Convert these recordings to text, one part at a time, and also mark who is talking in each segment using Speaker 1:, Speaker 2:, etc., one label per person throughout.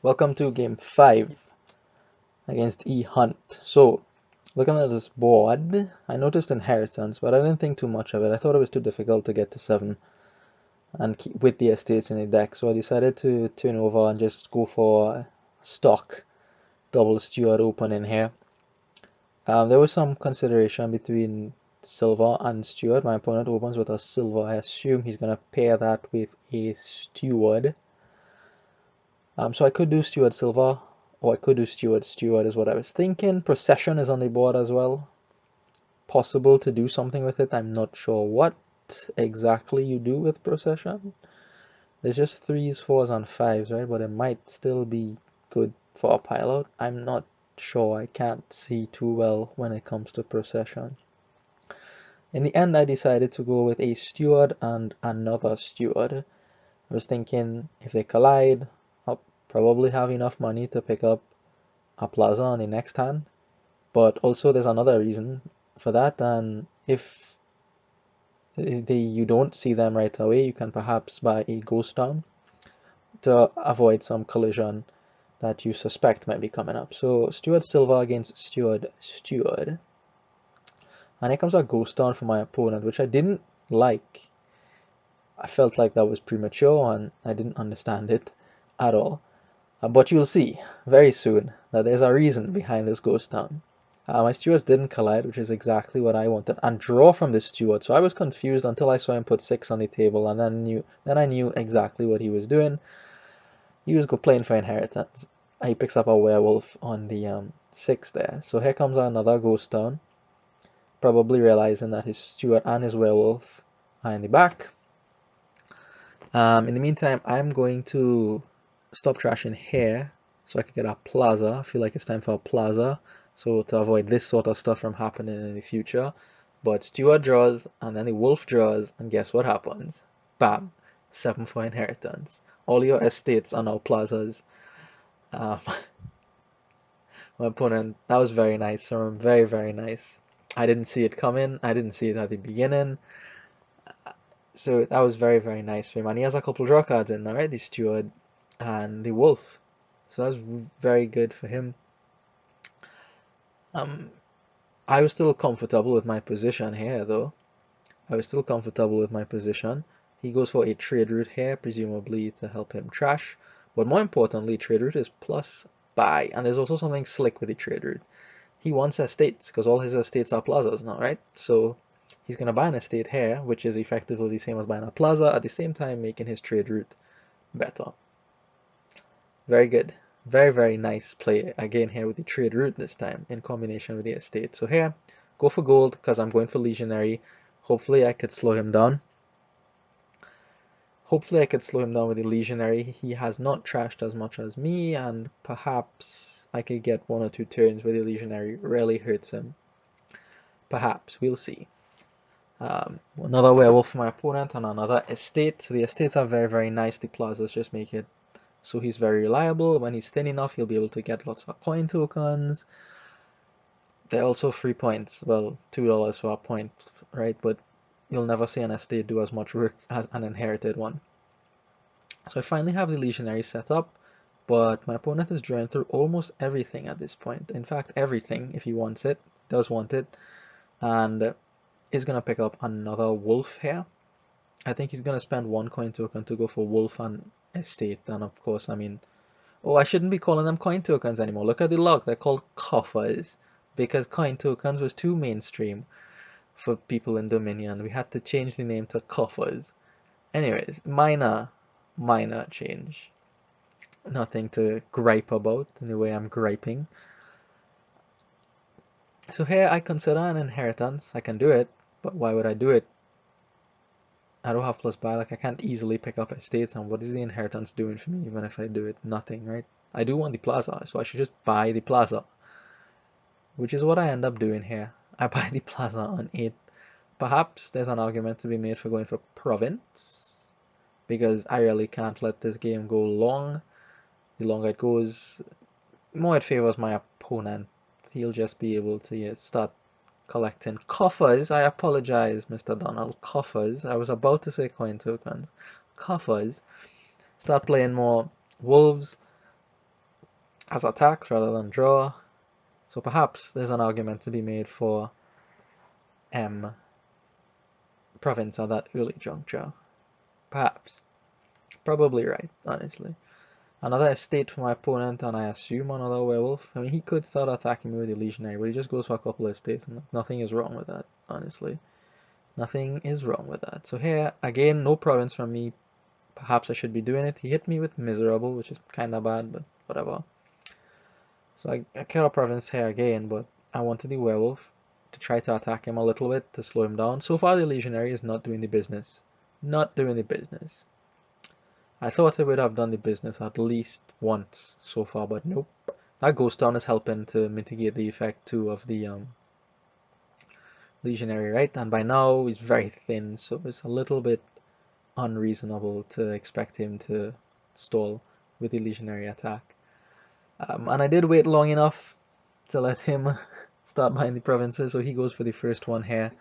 Speaker 1: Welcome to game 5 against ehunt. So, looking at this board, I noticed inheritance, but I didn't think too much of it. I thought it was too difficult to get to 7 and keep with the estates in the deck, so I decided to turn over and just go for stock double steward opening here. There was some consideration between silver and steward. My opponent opens with a silver. I assume he's going to pair that with a steward. So I could do steward silver, or I could do steward. Steward is what I was thinking. Procession is on the board as well. Possible to do something with it. I'm not sure what exactly you do with procession. There's just 3s, 4s, and 5s, right? But it might still be good for a pilot. I'm not sure. I can't see too well when it comes to procession. In the end, I decided to go with a steward and another steward. I was thinking if they collide, I'll probably have enough money to pick up a plaza on the next hand. But also there's another reason for that, and if you don't see them right away, you can perhaps buy a ghost town to avoid some collision that you suspect might be coming up. So Steward Silver against Steward. And here comes a ghost town for my opponent, which I didn't like. I felt like that was premature and I didn't understand it at all. But you'll see very soon that there's a reason behind this ghost town. My stewards didn't collide, which is exactly what I wanted, and draw from the steward. So I was confused until I saw him put 6 on the table, and then I knew exactly what he was doing. He was playing for inheritance. He picks up a werewolf on the 6 there. So here comes another ghost town, probably realizing that his steward and his werewolf are in the back. In the meantime, I'm going to stop trashing here so I can get a plaza. I feel like it's time for a plaza, so to avoid this sort of stuff from happening in the future. But steward draws, and then the wolf draws, and guess what happens? Bam! 7 for inheritance. All your estates are now plazas. Um, my opponent, that was very nice, very, very nice. I didn't see it coming. I didn't see it at the beginning. So that was very, very nice for him. And he has a couple draw cards in there, right? The steward and the wolf. So that's very good for him. I was still comfortable with my position here, though. I was still comfortable with my position. He goes for a trade route here, presumably to help him trash. But more importantly, trade route is plus buy. And there's also something slick with the trade route. He wants estates, because all his estates are plazas now, right? So he's going to buy an estate here, which is effectively the same as buying a plaza, at the same time making his trade route better. Very good. Very, very nice play again here with the trade route this time in combination with the estate. So here, go for gold because I'm going for legionary. Hopefully I could slow him down. Hopefully I could slow him down with the legionary. He has not trashed as much as me, and perhaps I could get 1 or 2 turns where the legionary really hurts him. Perhaps. We'll see. Another werewolf for my opponent and another estate. So the estates are very, very nice. The plazas just make it so he's very reliable. When he's thin enough, he'll be able to get lots of coin tokens. They're also free points. Well, $2 for a point, right? But you'll never see an estate do as much work as an inherited one. So I finally have the legionary set up, but my opponent is drawing through almost everything at this point. In fact, everything, if he wants it, does want it. And is going to pick up another wolf here. I think he's going to spend 1 coin token to go for wolf and estate. And of course, I mean, oh, I shouldn't be calling them coin tokens anymore. Look at the log. They're called coffers because coin tokens was too mainstream for people in Dominion. We had to change the name to coffers. Anyways, minor change. Nothing to gripe about in the way I'm griping. So here I consider an inheritance. I can do it, but why would I do it? I don't have plus buy, like I can't easily pick up estates, and what is the inheritance doing for me even if I do it? Nothing, right? I do want the plaza, so I should just buy the plaza, which is what I end up doing here. I buy the plaza on 8. Perhaps there's an argument to be made for going for province, because I really can't let this game go long. The longer it goes, the more it favors my opponent. He'll just be able to start collecting coffers. I apologize, Mr. Donald. Coffers. I was about to say coin tokens. Coffers. Start playing more wolves. as attacks rather than draw. So perhaps there's an argument to be made for M province at that early juncture. Perhaps. Probably right, honestly. Another estate for my opponent, and I assume another werewolf. I mean, he could start attacking me with the legionary, but he just goes for a couple of estates, and nothing is wrong with that, honestly. Nothing is wrong with that. So here, again, no province from me. Perhaps I should be doing it. He hit me with miserable, which is kind of bad, but whatever. So I kill a province here again, but I wanted the werewolf to try to attack him a little bit to slow him down. So far, the legionary is not doing the business. Not doing the business. I thought it would have done the business at least once so far, but nope. That ghost town is helping to mitigate the effect too of the legionary, right? And by now he's very thin, so it's a little bit unreasonable to expect him to stall with the legionary attack. And I did wait long enough to let him start buying the provinces, so he goes for the first one here.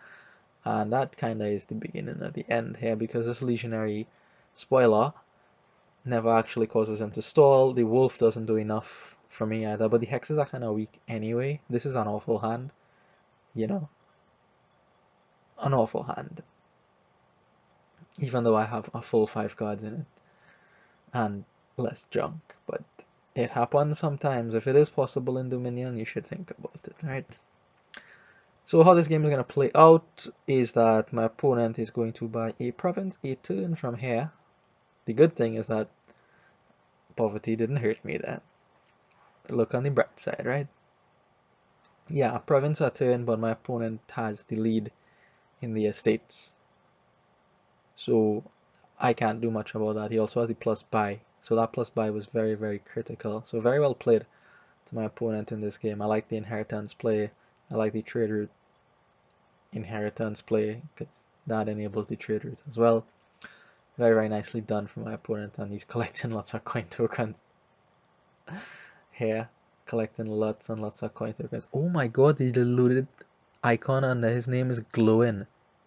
Speaker 1: And that kinda is the beginning of the end here, because this legionary, spoiler, never actually causes him to stall. The wolf doesn't do enough for me either, but the hexes are kind of weak anyway. This is an awful hand, you know, an awful hand. Even though I have a full 5 cards in it and less junk, but it happens sometimes. If it is possible in Dominion, you should think about it, right? So how this game is going to play out is that my opponent is going to buy a province a turn from here. The good thing is that poverty didn't hurt me there. Look on the bright side, right? Yeah, a province a turn, but my opponent has the lead in the estates. So I can't do much about that. He also has the plus buy. So that plus buy was very, very critical. So very well played to my opponent in this game. I like the inheritance play. I like the trade route inheritance play because that enables the trade route as well. Very, very nicely done from my opponent, and he's collecting lots of coin tokens here. Collecting lots and lots of coin tokens. Oh my god, the diluted icon and his name is glowing.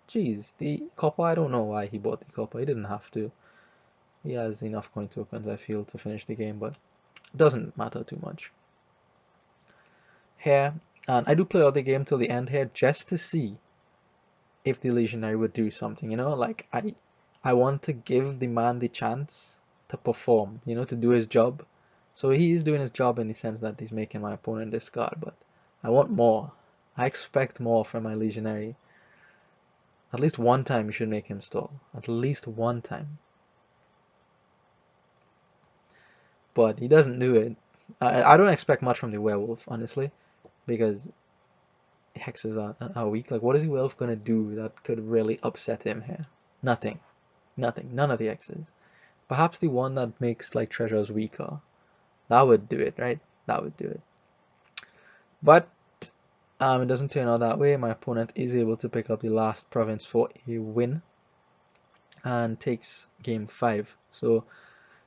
Speaker 1: Jeez, the copper, I don't know why he bought the copper. He didn't have to. He has enough coin tokens, I feel, to finish the game, but it doesn't matter too much. Here, and I do play out the game till the end here just to see if the legionary would do something, you know, like I want to give the man the chance to perform, you know, to do his job. So he is doing his job in the sense that he's making my opponent discard, but I want more. I expect more from my legionary. At least one time you should make him stall. At least one time. But he doesn't do it. I don't expect much from the werewolf, honestly, because hexes are weak. Like, what is the werewolf gonna do that could really upset him here? Nothing. Nothing. None of the hexes. Perhaps the one that makes like treasures weaker. That would do it, right? That would do it. But it doesn't turn out that way. My opponent is able to pick up the last province for a win and takes game 5. So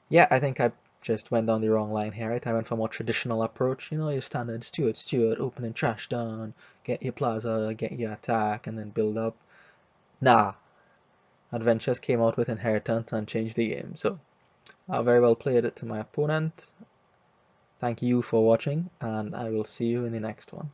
Speaker 1: yeah, I think I just went down the wrong line here, right? I went for a more traditional approach, you know, your standard Stewart, opening trash down, get your plaza, get your attack, and then build up. Nah, Adventures came out with Inheritance and changed the game. So I very well played it to my opponent. Thank you for watching, and I will see you in the next one.